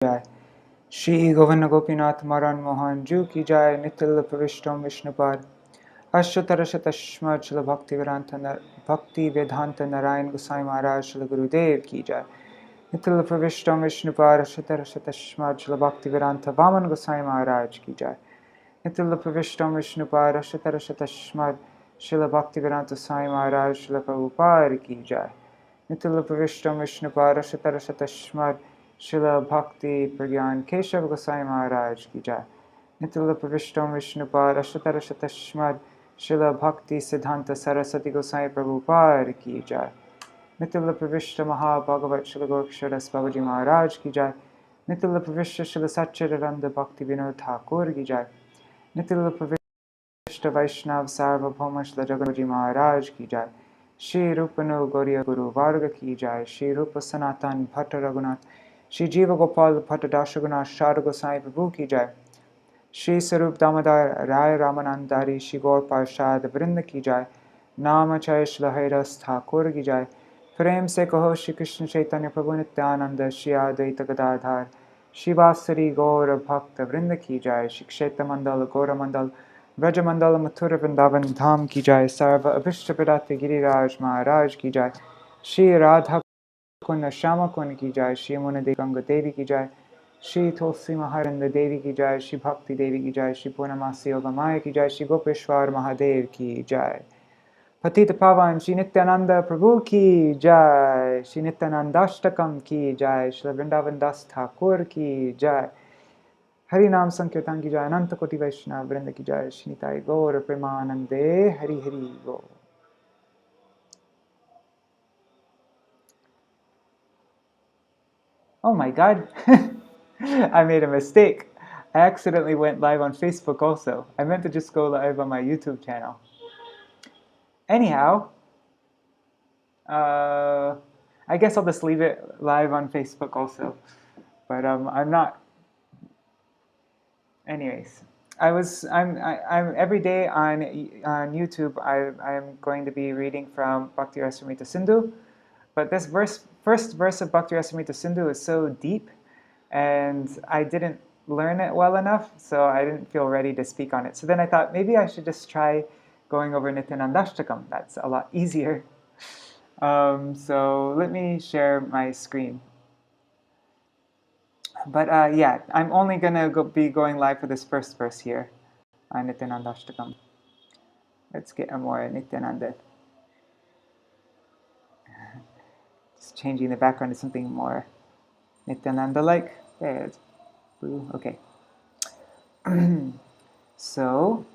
jai. Shri Govinda Gopinath Maran Mohan Ju ki jai. Nityala Pravishtam Vishnupad Ashtatarashatashma Shila Bhakti Vedanta Narayan Gosai Maharaj Shila Gurudev ki jai. Nityala Pravishtam Vishnupad Ashtatarashatashma Shila Bhakti Vedanta Vaman Gosai Maharaj ki jai. Nityala Pravishtam Vishnupad Ashtatarashatashma Shila Bhakti Vedanta Sai Maharaj Shila Prabhupada ki jai. Nityala Pravishtam Vishnupad Ashtatarashatashma Shila Bhakti Pragyan Keshav Gosai Maharaj ki jai. Nityala Pravishtam Vishnupad Ashtatarashatashma Shila Bhakti Siddhanta Saraswati Gosai Prabhupada ki jai. Nityala Pravishta Maha Bhagavat Shila Gorksharas Babaji Maharaj ki jai. Nityala Pravishta Shila Satchidananda Bhakti Vinod Ṭhākura ki jai. Nityala Pravishta Vaishnav Sarvabhauma Shila Jagannath Maharaj ki jai. Shri Rupano Gauriya Guru Varga ki jai. Shri Rupa Sanatan Bhatta Raghunath Shri Jiva Gopal Bhatta Dashagunath Shara Gosai Prabhu ki jai. Shri Sarup Damodar Rai Ramanandari Shri Gaur Parshad Vrinda ki jai. Namachay Shila Hairas Ṭhākura ki jai. Prem se kaho Shri Krishna Chaitanya Prabhu Nityananda Shri Advaita Gadadhar Shivasari Gaura Bhakta Vrinda ki jai. Shri Kshetra Mandal Gaura Mandal Vraja Mandala Mathura Vrindavan Dham ki jai. Sarva Abhishta Pradati Giriraj Maharaj ki jai. Shri Radha Kunda Shama Kunda ki jai. Shri Munade Ganga Devi ki jai. Shri Tulsi Maharanda Devi ki jai. Shri Bhakti Devi ki jai. Shri Purnamasi Yogamaya ki jai. Shri Gopeshwar Mahadev ki jai. Patita Pavan Śrī Nityananda Prabhu ki jai. Śrī Nityānandāṣṭakam ki jai. Śrīla Vṛndāvana Ṭhākura ki jai. Hari Nam Sankirtan ki jai. Ananta Koti Vaishnava Vrinda ki jai. Śrī Nitai Gaura Premanande Hari Hari Go. Oh my god, I made a mistake. I accidentally went live on Facebook also. I meant to just go live on my YouTube channel. Anyhow, I guess I'll just leave it live on Facebook also. But I'm not. Anyways, I'm every day on YouTube. I'm going to be reading from Bhakti Rasamrita Sindhu. But this first verse of Bhakti Rasamrita Sindhu is so deep, and I didn't learn it well enough, so I didn't feel ready to speak on it. So then I thought maybe I should just try going over Nityanandastakam. That's a lot easier. So let me share my screen. But yeah, I'm only going to be going live for this first verse here on Nityanandastakam. Let's get a more Nityananda. Just changing the background to something more Nityananda-like. There, it's blue. Okay. So,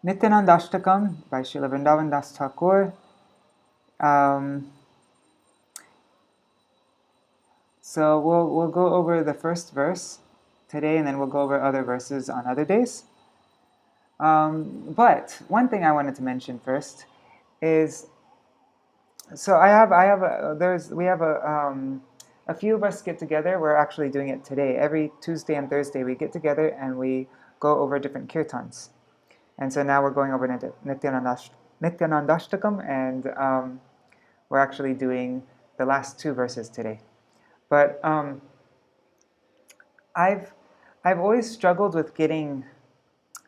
Nityanandastakam by Śrīla Vṛndāvana Ṭhākura. So we'll go over the first verse today, and then we'll go over other verses on other days. But one thing I wanted to mention first is, so we have a few of us get together. We're actually doing it today. Every Tuesday and Thursday we get together and we go over different kirtans. And so now we're going over Nityanandastakam, and we're actually doing the last two verses today. But I've always struggled with getting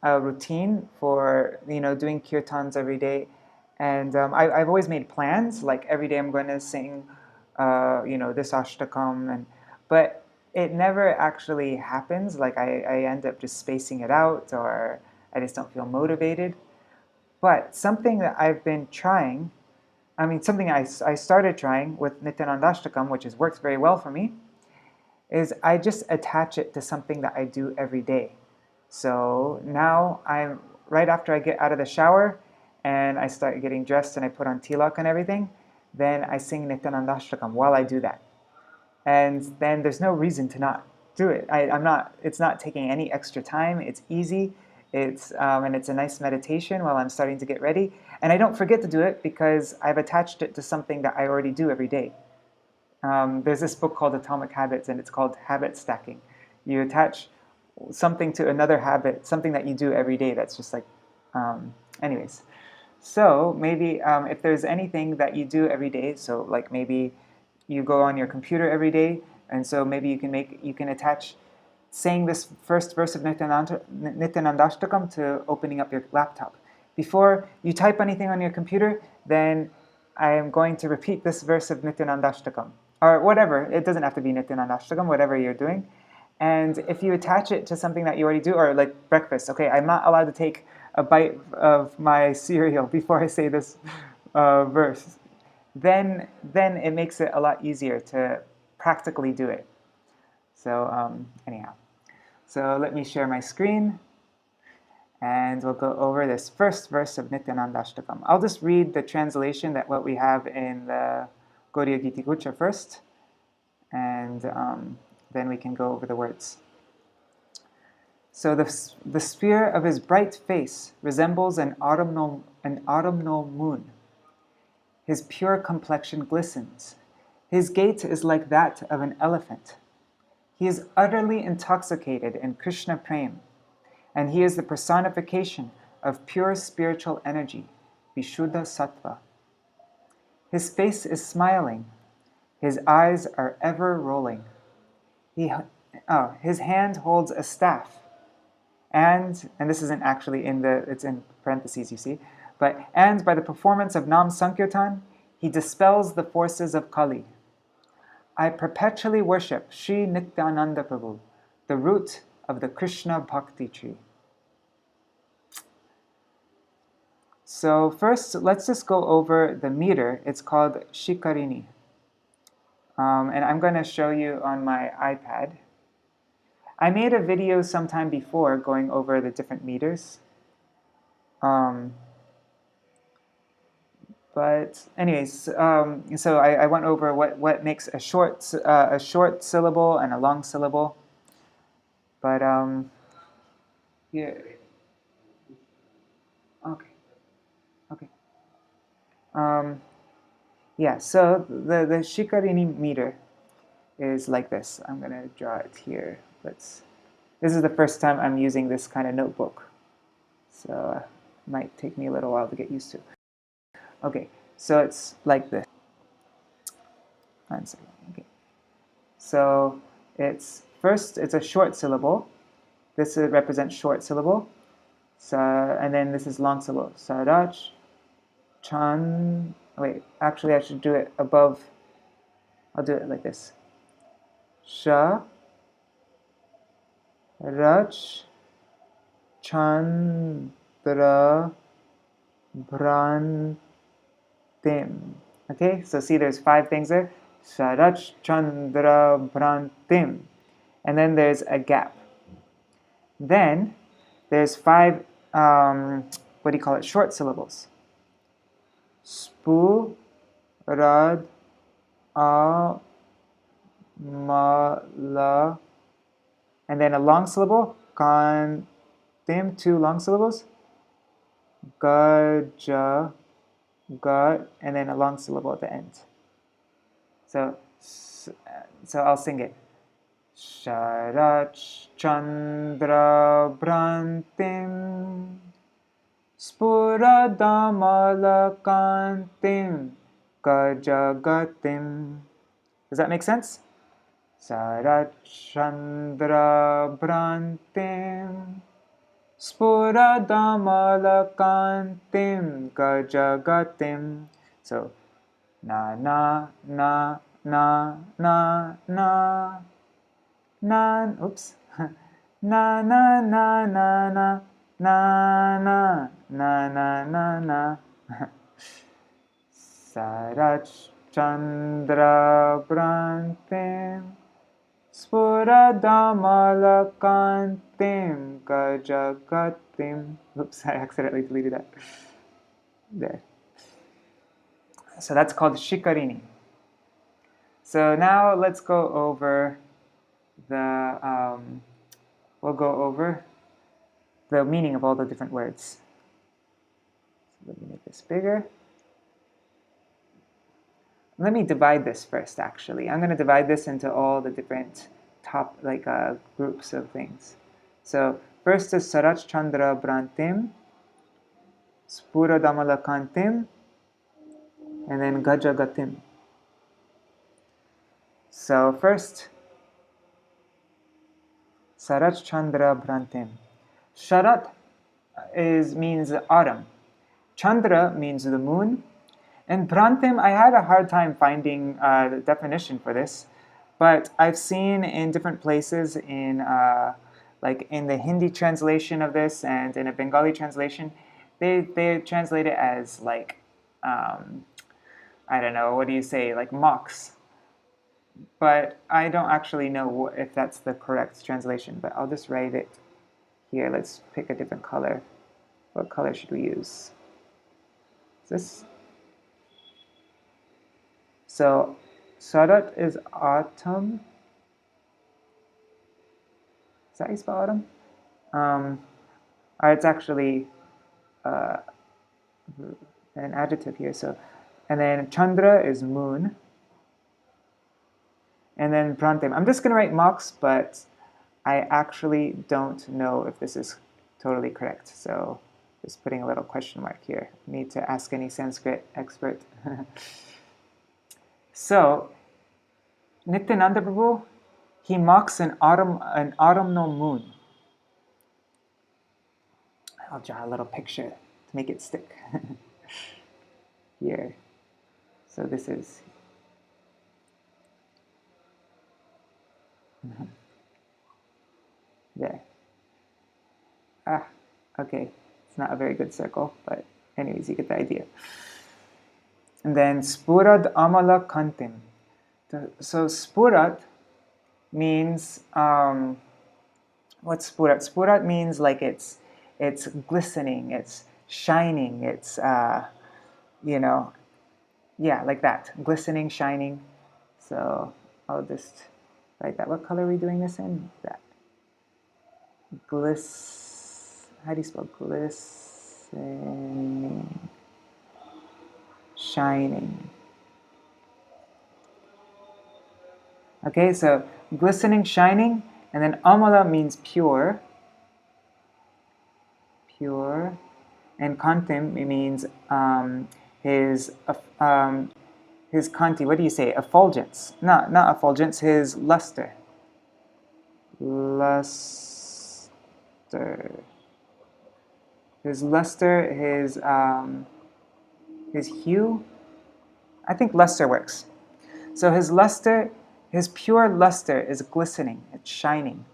a routine for doing kirtans every day, and I've always made plans, like every day I'm going to sing this ashtakam, but it never actually happens. Like I end up just spacing it out, or I just don't feel motivated. But something that I've been trying, something I started trying with Nityanandastakam, which has worked very well for me, is I just attach it to something that I do every day. So now right after I get out of the shower and I start getting dressed and I put on tilak and everything, then I sing Nityanandastakam while I do that. And then there's no reason to not do it. It's not taking any extra time. It's easy. And it's a nice meditation while I'm starting to get ready. And I don't forget to do it because I've attached it to something that I already do every day. There's this book called Atomic Habits, and it's called habit stacking. You attach something to another habit, something that you do every day that's just like, anyways. So maybe if there's anything that you do every day, so like maybe you go on your computer every day, And so maybe you can attach saying this first verse of Nityanandastakam to opening up your laptop. Before you type anything on your computer, then I am going to repeat this verse of Nityanandastakam, or whatever. It doesn't have to be Nityanandastakam, whatever you're doing. And if you attach it to something that you already do, or like breakfast, okay, I'm not allowed to take a bite of my cereal before I say this verse, then it makes it a lot easier to practically do it. So anyhow, so let me share my screen, and we'll go over this first verse of Nityanandastakam. I'll just read the translation, that what we have in the Gauriya Gitikucha first, and then we can go over the words. So the sphere of his bright face resembles an autumnal moon. His pure complexion glistens. His gait is like that of an elephant. He is utterly intoxicated in Krishna Prem, and he is the personification of pure spiritual energy, Vishuddha Sattva. His face is smiling. His eyes are ever rolling. His hand holds a staff. And this isn't actually it's in parentheses, you see, and by the performance of Nam Sankirtan, he dispels the forces of Kali. I perpetually worship Śrī Nityānandāṣṭakam, the root of the Krishna Bhakti tree. So first, let's just go over the meter. It's called Śikhariṇī. And I'm going to show you on my iPad. I made a video sometime before going over the different meters. But anyways, so I went over what makes a short syllable and a long syllable. But yeah, okay. Yeah. So the Śikhariṇī meter is like this. I'm gonna draw it here. This is the first time I'm using this kind of notebook, so it might take me a little while to get used to. Okay, so it's like this. One second. Okay, so it's a short syllable. This represents short syllable. So, and then this is long syllable. Sarach, chan. Wait, actually, I should do it above. I'll do it like this. Sha, rach, chandra, bran. Okay, so see there's 5 things there. Sarach Chandra Brantim. And then there's a gap. Then there's 5, short syllables. Spu, Rad, A, Ma, La. And then a long syllable. Kan, Tim, 2 long syllables. Gaja, God, and then a long syllable at the end. So I'll sing it. Sharach Chandra Brantim Spuradamalakantim Gajagatim. Does that make sense? Sharach Chandra Brantim Spuradamalakantim Gajagatim. So na na na na na na na. Oops. Na na na na na na na na na na na. Sarach Chandra Brantim Spuradamalakantim Gajagatim. Oops, I accidentally deleted that. There. So that's called Śikhariṇī. So now let's go over we'll go over the meaning of all the different words. So let me make this bigger. Let me divide this first, actually. I'm going to divide this into all the different groups of things. So first is Sarach Chandra Brantim, Spuradamalakantim, and then Gajagatim. So first, Sarat Chandra Bhrantim. Sharat means autumn. Chandra means the moon. And Bhrantim, I had a hard time finding the definition for this, but I've seen in different places like in the Hindi translation of this and in a Bengali translation, they translate it as like, I don't know, what do you say, like mocks. But I don't actually know if that's the correct translation, but I'll just write it here. Let's pick a different color. What color should we use? Is this? So, Sharat is autumn. Is that how you spell autumn? It's actually an adjective here. So, and then Chandra is moon. And then Bhrantim. I'm just going to write mox, but I actually don't know if this is totally correct. So, just putting a little question mark here. Need to ask any Sanskrit expert. So, Nityananda Prabhu, he mocks an autumnal moon. I'll draw a little picture to make it stick here. So this is there. Okay. It's not a very good circle, but anyways, you get the idea. And then Spurad Amala Kantim. So Spurat means, what's Spurat? Spurat means like it's glistening, it's shining, it's, yeah, like that. Glistening, shining. So I'll just write that. What color are we doing this in? That. How do you spell glistening? Shining. Okay, so glistening, shining, and then amala means pure. Pure. And kantim, it means his kanti, what do you say? Effulgence. Not effulgence, his luster. Luster. His luster, his hue. I think luster works. So his luster, his pure luster is glistening, it's shining.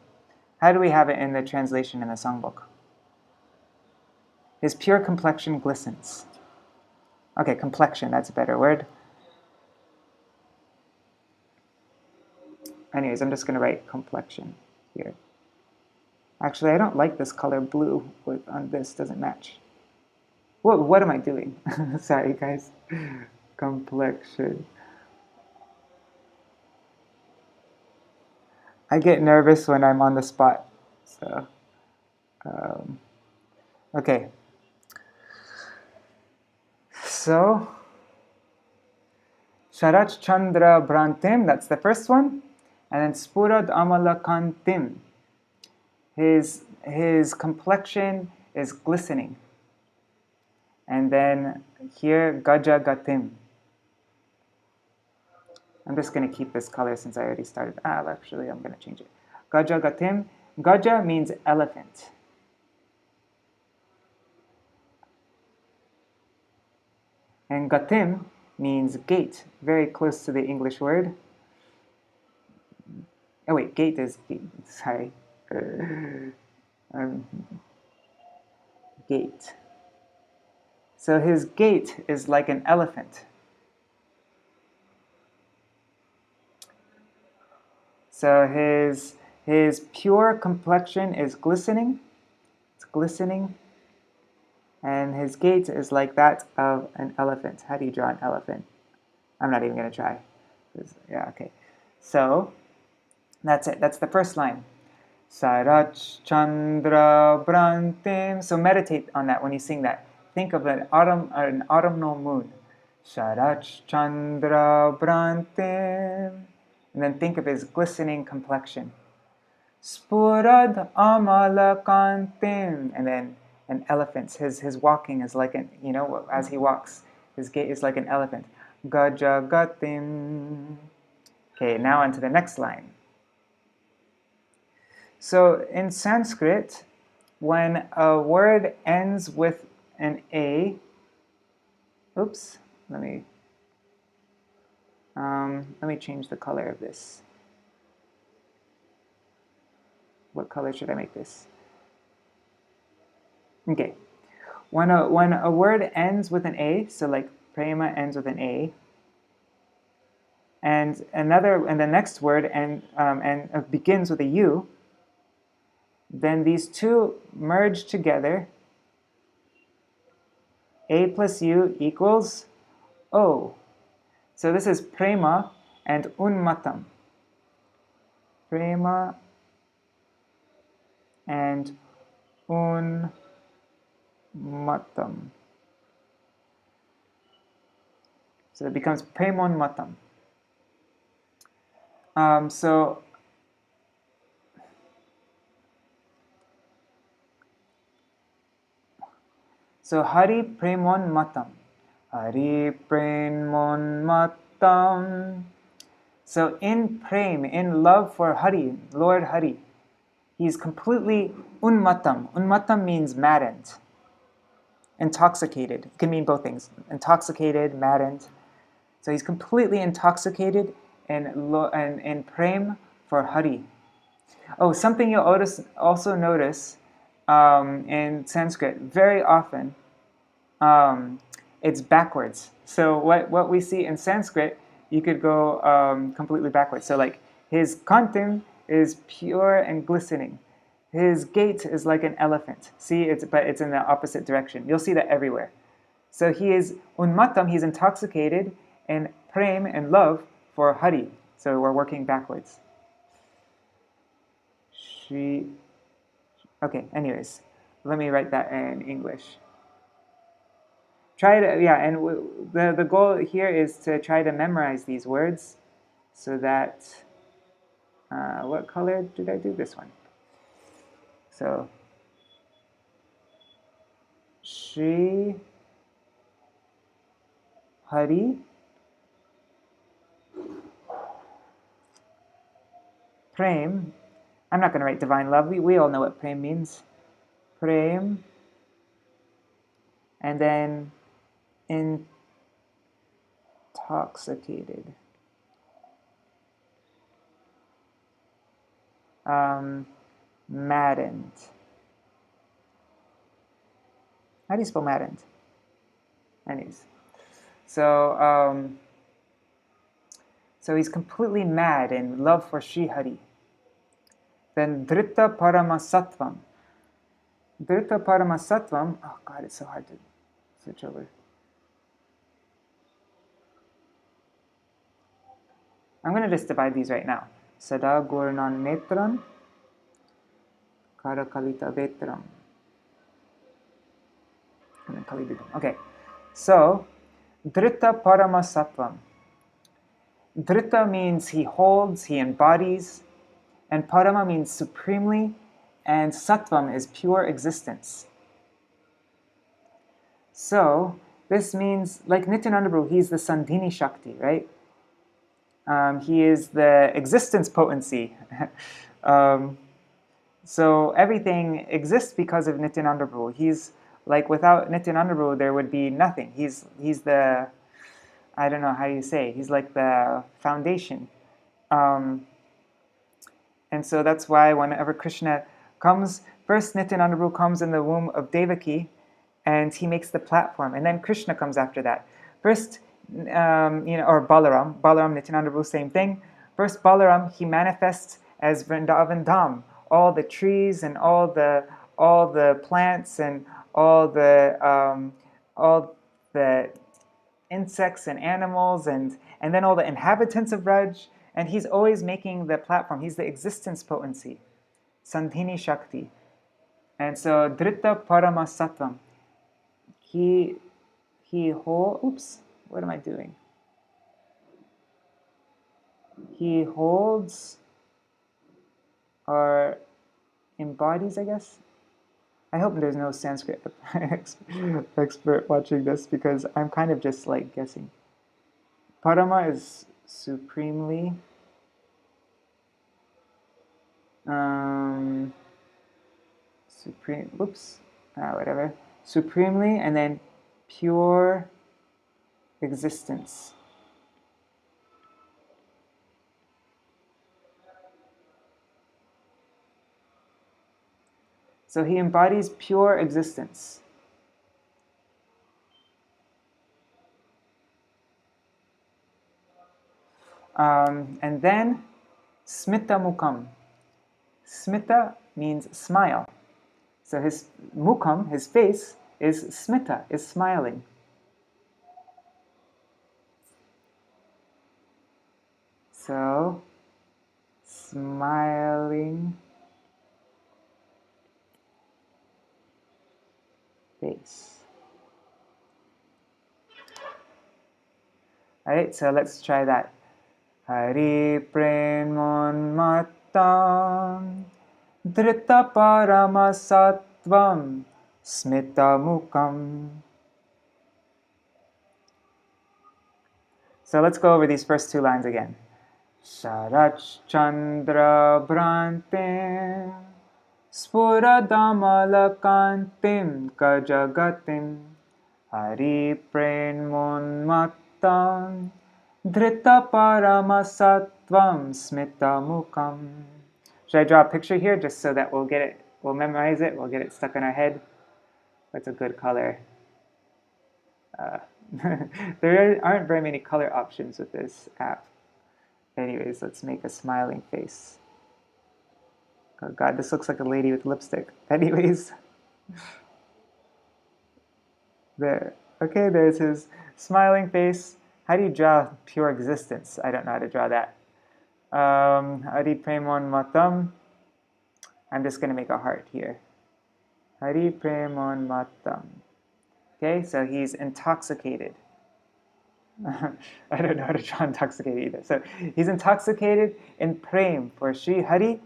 How do we have it in the translation in the songbook? His pure complexion glistens. Okay, complexion, that's a better word. Anyways, I'm just going to write complexion here. Actually, I don't like this color blue on this, doesn't match. What am I doing? Sorry, guys. Complexion. I get nervous when I'm on the spot. So, okay. So, Sharat Chandra Bhrantim, that's the first one. And then Spurad Amala Kantim. His complexion is glistening. And then here, Gaja Gatim. I'm just going to keep this color since I already started. Actually, I'm going to change it. Gaja Gatim. Gaja means elephant. And Gatim means gate, very close to the English word. Oh wait, gate is, sorry. Gate. So his gait is like an elephant. So his pure complexion is glistening. It's glistening. And his gait is like that of an elephant. How do you draw an elephant? I'm not even going to try. Yeah, okay. So that's it. That's the first line. Sarach Chandra Bhrantim. So meditate on that when you sing that. Think of an autumnal moon. Sarach Chandra Bhrantim. And then think of his glistening complexion. Spurad Amala Kantim. And then an elephant. His walking is like an, as he walks, his gait is like an elephant. Gajagatim. Okay, now on to the next line. So in Sanskrit, when a word ends with an A, oops, let me change the color of this. What color should I make this? Okay. When a word ends with an A, so like prema ends with an A, and the next word begins with a U, then these two merge together. A plus U equals O. So this is prema and unmatam. Prema and unmatam. So it becomes premonmatam. So Hari premonmatam. Hari premonmatam. So in prem, in love for Hari, Lord Hari, he's completely unmatam. Unmatam means maddened, intoxicated. It can mean both things. Intoxicated, maddened. So he's completely intoxicated in prem for Hari. Oh, something you'll also notice in Sanskrit very often, it's backwards. So what we see in Sanskrit, you could go completely backwards. So like his kantim is pure and glistening. His gait is like an elephant. See, but it's in the opposite direction. You'll see that everywhere. So he is unmatam, he's intoxicated in prem and love for Hari. So we're working backwards. Okay, anyways, let me write that in English. Try to, yeah, and the goal here is to try to memorize these words so that, what color did I do this one? So, Śrī Hari Prem. I'm not going to write divine love. We all know what prem means. Prem. And then intoxicated. Maddened. How do you spell maddened? Anyways. So he's completely mad in love for Śrī Hari. Then Dhrita Paramasattvam. Dhrita Paramasattvam, oh God, it's so hard to switch over. I'm going to just divide these right now. Sada Gurnan Netran, Karakalita Vetram. And then Kalibidam. Okay, so Dhrita Paramasattvam. Dhrita means he holds, he embodies, and Parama means supremely, and Sattvam is pure existence. So this means, like Nityananda, he's the Sandhini Shakti, right? He is the existence potency. So everything exists because of Nityananda. He's like, without Nityananda, there would be nothing. He's the, I don't know how you say, he's like the foundation. And so that's why whenever Krishna comes, first Nityananda comes in the womb of Devaki, and he makes the platform, and then Krishna comes after that. First, or Balaram, Nityananda, same thing. First Balaram, he manifests as Vrindavan Dham, all the trees and all the plants and all the insects and animals and then all the inhabitants of Raj, and he's always making the platform. He's the existence potency, Sandhini Shakti. And so Dhrita Paramasattvam, he holds, what am I doing? He holds or embodies, I guess. I hope there's no Sanskrit expert watching this, because I'm kind of just like guessing. Parama is supremely. supreme, whoops, whatever, supremely, and then pure existence. So he embodies pure existence. And then smita mukam. Smita means smile. So his mukam, his face, is smita, is smiling. So, smiling face. Alright, so let's try that. Hari Premonmattam Dhrita Paramasattvam Smita Mukam. So let's go over these first two lines again. Sharach Chandra Brantim Spuradamalakantim Kajagatim Hari Premonmattam Dhrita Paramasattvam Smita Mukam. Should I draw a picture here just so that we'll get it, we'll memorize it, we'll get it stuck in our head? What's a good color? There aren't very many color options with this app. Anyways, let's make a smiling face. Oh God, this looks like a lady with lipstick. Anyways. There. Okay, there's his smiling face. How do you draw pure existence? I don't know how to draw that. Hari Premon Matam. I'm just going to make a heart here. Hari Premon Matam. Okay, so he's intoxicated. I don't know how to draw intoxicated either. So he's intoxicated in prem for Sri Hari.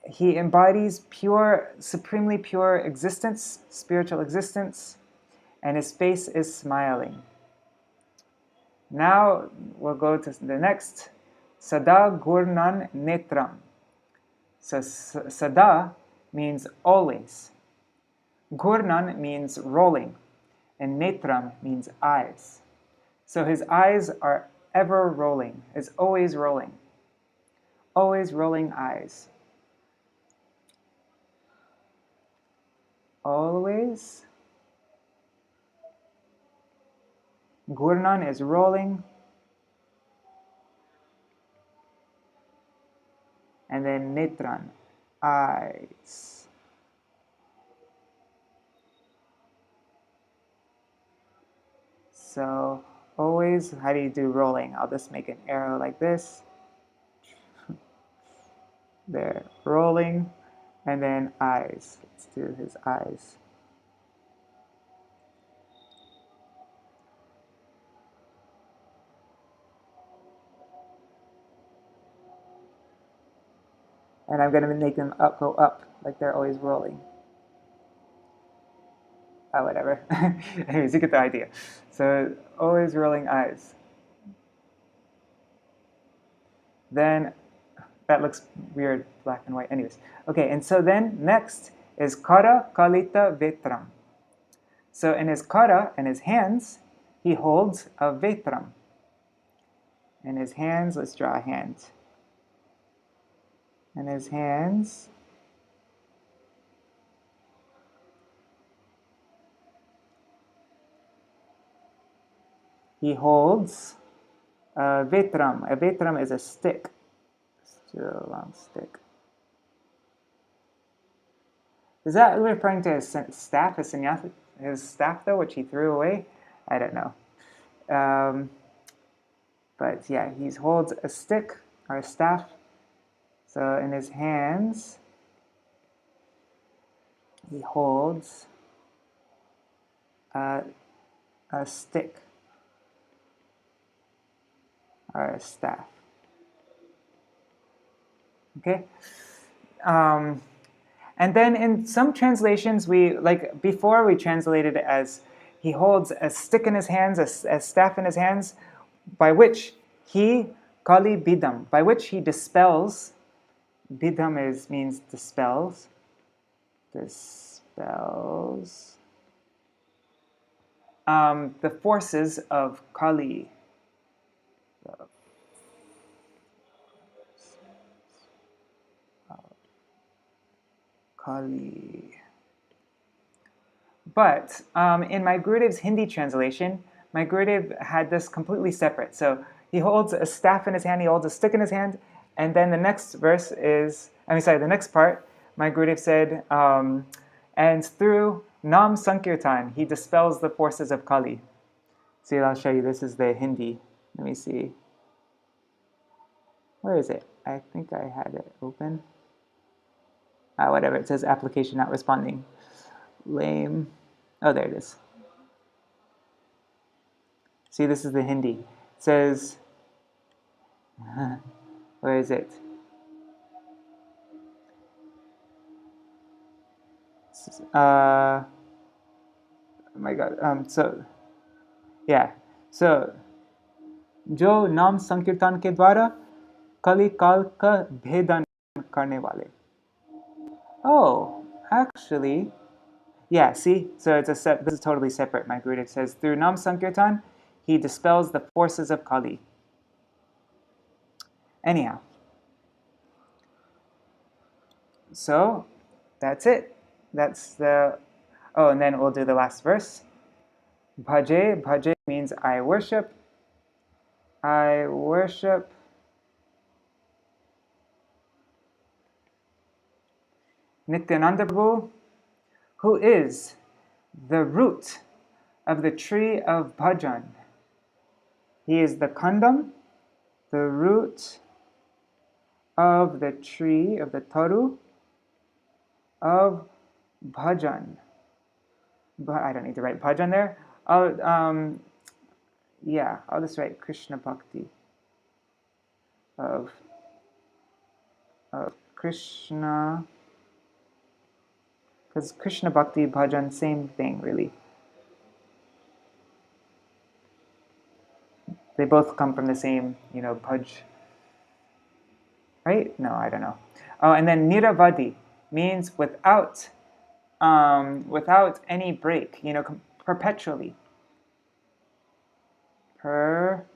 He embodies pure, supremely pure existence, spiritual existence, and his face is smiling. Now we'll go to the next. Sada Gurnan Netram. So Sada means always. Gurnan means rolling. And Netram means eyes. So his eyes are ever rolling, is always rolling. Always rolling eyes. Always. Gurnan is rolling. And then Netran, eyes. So always, how do you do rolling? I'll just make an arrow like this. There, rolling, and then eyes. Let's do his eyes. And I'm going to make them go up, like they're always rolling. Oh, whatever. Anyways, you get the idea. So, always rolling eyes. Then, that looks weird, black and white. Anyways, okay, and so then next is Kara Kalita Vetram. So in his Kara, in his hands, he holds a Vetram. In his hands, let's draw a hand. In his hands, he holds a Vetram. A Vetram is a stick. Still a long stick. Is that referring to his staff, his sannyasa, his staff though, which he threw away? I don't know. But yeah, he holds a stick or a staff. So in his hands, he holds a stick or a staff. Okay? And then in some translations, before we translated it as he holds a stick in his hands, a staff in his hands, by which he, Kali Bidam, by which he dispels. Bidam means dispels. dispels the forces of Kali. Kali. But in my Gurudev's Hindi translation, my Gurudev had this completely separate. So he holds a staff in his hand, he holds a stick in his hand, and then the next verse is, the next part, my Gurudev said, and through Nam Sankirtan, he dispels the forces of Kali. See, I'll show you, this is the Hindi. Let me see. Where is it? I think I had it open. Whatever, it says application not responding. Lame. Oh, there it is. See, this is the Hindi. It says, where is it? Oh my God. So, जो नाम संकीर्तन के द्वारा कली काल का भेदन करने वाले. Oh, actually, yeah, see? So this is totally separate. My Gurudev says, through Nam Sankirtan, he dispels the forces of Kali. Anyhow. So, that's it. That's the... Oh, and then we'll do the last verse. Bhaje. Bhaje means I worship. I worship Nityananda, who is the root of the tree of bhajan. He is the kandam, the root of the tree, of the taru, of bhajan. But I don't need to write bhajan there. I'll just write Krishna Bhakti. Of Krishna, because Krishna Bhakti, bhajan, same thing really. They both come from the same, bhaj. Right? No, I don't know. Oh, and then niravadi means without any break, perpetually. Perpetually.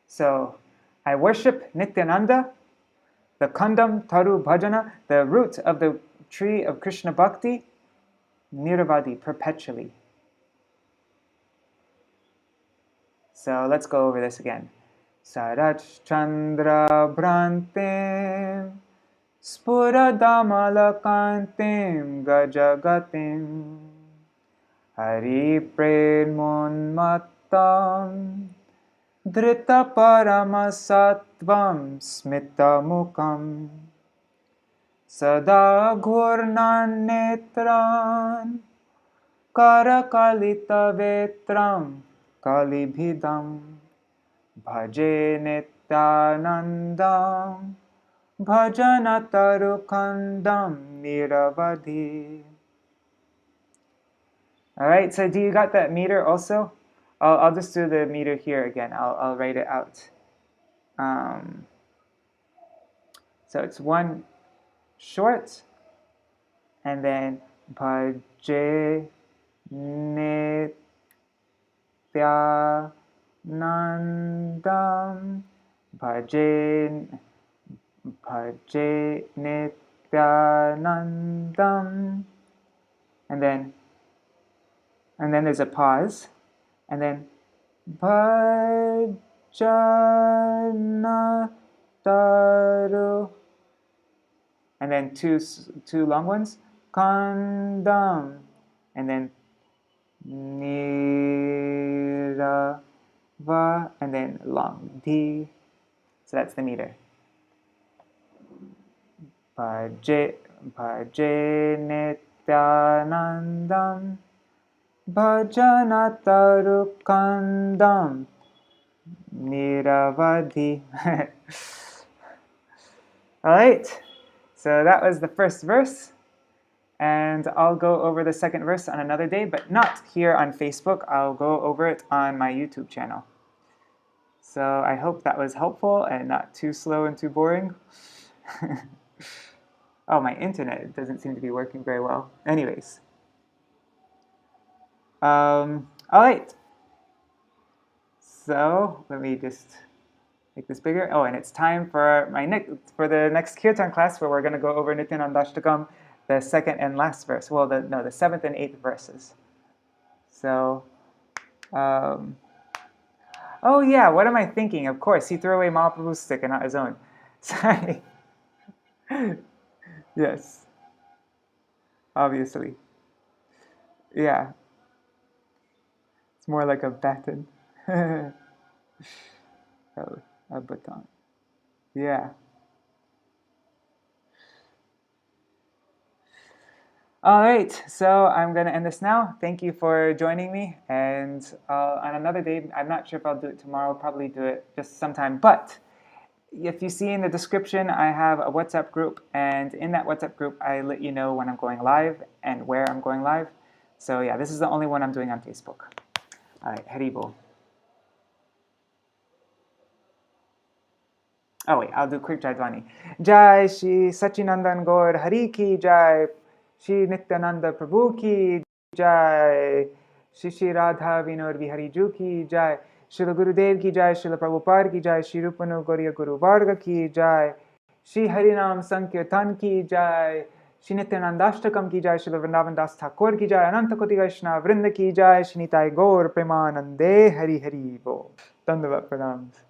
So, I worship Nityananda, the kandam taru bhajana, the root of the tree of Krishna Bhakti, niravadi, perpetually. So let's go over this again. Sarach Chandra Bhrantim Spuradamalakantim Gajagatim Hari Predmonmattam Drita Paramasatvam Smitamukam Sada Ghurnan Netran Karakalita Vetram Kalibhidam Bhaje Nityanandam Bhajanataru Niravadhi. Alright, so do you got that meter also? I'll just do the meter here again. I'll write it out. So it's one short, and then Bhaje Nityanandam Bhaje Nityanandam, and then there's a pause, and then Bhajanataru, and then two long ones, Kandam, and then Nirava, and then long D. So that's the meter. Bhaje Nityanandam Bhajanataru Kandam Niravadhi. Alright, so that was the first verse. And I'll go over the second verse on another day, but not here on Facebook. I'll go over it on my YouTube channel. So I hope that was helpful and not too slow and too boring. Oh, my internet doesn't seem to be working very well. Anyways. All right. So let me just make this bigger. Oh, and it's time for the next kirtan class where we're going to go over Nityanandāṣṭakam, the second and last verse. Well, the seventh and eighth verses. So, oh yeah, what am I thinking? Of course, he threw away Mahaprabhu's stick and not his own. Sorry. Yes. Obviously. Yeah. It's more like a baton. Oh, a baton. Yeah. All right, so I'm going to end this now. Thank you for joining me. And on another day, I'm not sure if I'll do it tomorrow, probably do it just sometime. But if you see in the description, I have a WhatsApp group. And in that WhatsApp group, I let you know when I'm going live and where I'm going live. So yeah, this is the only one I'm doing on Facebook. All right, Hari Bol. Oh wait, I'll do quick Jaidwani. Jai Shri Sachinandan Gaur Hari Ki Jai. Śrī Nityananda Prabhu Ki Jai. Shri Radha Vinod Vihari Ju Ki Jai. Śrīla Gurudev Ki Jai. Śrīla Prabhupada Ki Jai. Śrī Rupanu Gauriya Guru Varga Ki Jai. Śrikhariṇī Sankirtan Ki Jai. Śrī Nityānandāṣṭakam Ki Jai. Śrīla Vṛndāvana Ṭhākura Ki Jai. Ananta Koti Vaishnava Vrinda Ki Jai. Śrī Nitāi Gaur Premanande Hari Hari Bol. Dandavat Pranams.